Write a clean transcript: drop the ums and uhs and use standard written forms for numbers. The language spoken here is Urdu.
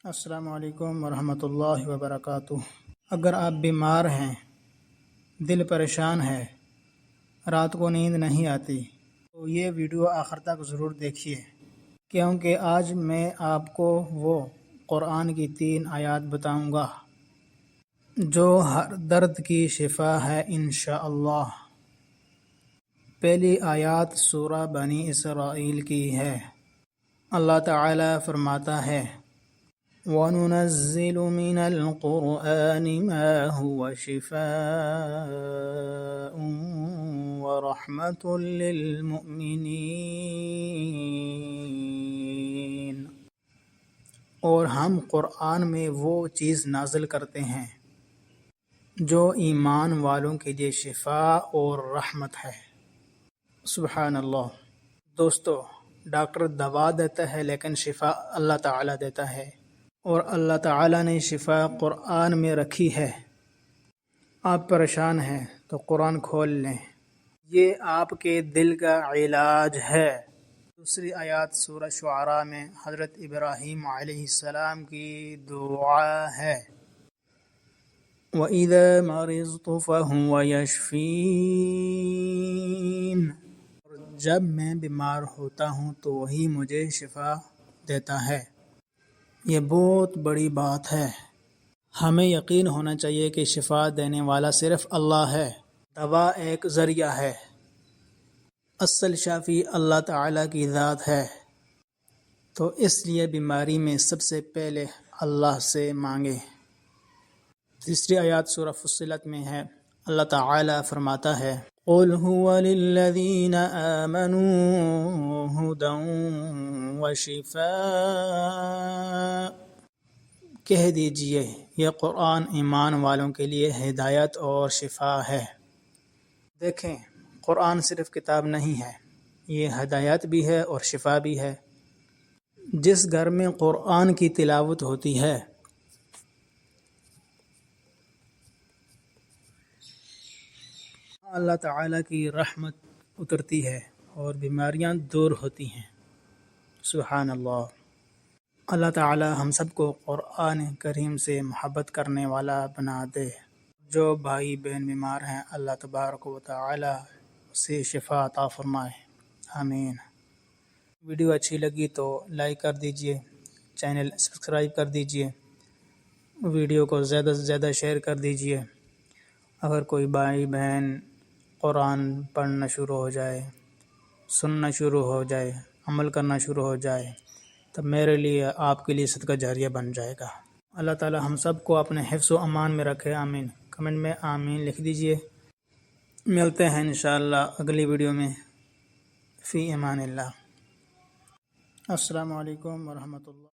السلام علیکم ورحمۃ اللہ وبرکاتہ۔ اگر آپ بیمار ہیں، دل پریشان ہے، رات کو نیند نہیں آتی تو یہ ویڈیو آخر تک ضرور دیکھیے، کیونکہ آج میں آپ کو وہ قرآن کی 3 آیات بتاؤں گا جو ہر درد کی شفا ہے انشاءاللہ۔ پہلی آیات سورہ بنی اسرائیل کی ہے۔ اللہ تعالی فرماتا ہے وَنُنَزِّلُ مِنَ الْقُرْآنِ مَا هُوَ شِفَاءٌ وَرَحْمَةٌ لِّلْمُؤْمِنِينَ، اور ہم قرآن میں وہ چیز نازل کرتے ہیں جو ایمان والوں کے لیے شفا اور رحمت ہے۔ سبحان اللہ۔ دوستو، ڈاکٹر دوا دیتا ہے لیکن شفا اللہ تعالیٰ دیتا ہے، اور اللہ تعالیٰ نے شفا قرآن میں رکھی ہے۔ آپ پریشان ہیں تو قرآن کھول لیں، یہ آپ کے دل کا علاج ہے۔ دوسری آیات سورہ شعراء میں حضرت ابراہیم علیہ السلام کی دعا ہے وَإِذَا مَرِضْتُ فَهُوَ يَشْفِينِ، جب میں بیمار ہوتا ہوں تو وہی مجھے شفا دیتا ہے۔ یہ بہت بڑی بات ہے۔ ہمیں یقین ہونا چاہیے کہ شفا دینے والا صرف اللہ ہے، دوا ایک ذریعہ ہے، اصل شافی اللہ تعالیٰ کی ذات ہے۔ تو اس لیے بیماری میں سب سے پہلے اللہ سے مانگے۔ تیسری آیات سورہ فصلت میں ہے۔ اللہ تعالیٰ فرماتا ہے قُلْ هُوَ لِلَّذِينَ آمَنُوا هُدًى وَشِفَاءٌ، کہہ دیجئے یہ قرآن ایمان والوں کے لیے ہدایت اور شفا ہے۔ دیکھیں، قرآن صرف کتاب نہیں ہے، یہ ہدایت بھی ہے اور شفا بھی ہے۔ جس گھر میں قرآن کی تلاوت ہوتی ہے اللہ تعالیٰ کی رحمت اترتی ہے اور بیماریاں دور ہوتی ہیں۔ سبحان اللہ۔ اللہ تعالیٰ ہم سب کو قرآن کریم سے محبت کرنے والا بنا دے۔ جو بھائی بہن بیمار ہیں اللہ تبارک و تعالیٰ سے شفا عطا فرمائے، آمین۔ ویڈیو اچھی لگی تو لائک کر دیجئے، چینل سبسکرائب کر دیجئے، ویڈیو کو زیادہ سے زیادہ شیئر کر دیجئے۔ اگر کوئی بھائی بہن قرآن پڑھنا شروع ہو جائے، سننا شروع ہو جائے، عمل کرنا شروع ہو جائے تو میرے لیے آپ کے لیے صدقہ جاریہ بن جائے گا۔ اللہ تعالی ہم سب کو اپنے حفظ و امان میں رکھے، آمین۔ کمنٹ میں آمین لکھ دیجئے۔ ملتے ہیں انشاءاللہ اگلی ویڈیو میں۔ فی امان اللہ۔ السلام علیکم ورحمۃ اللہ۔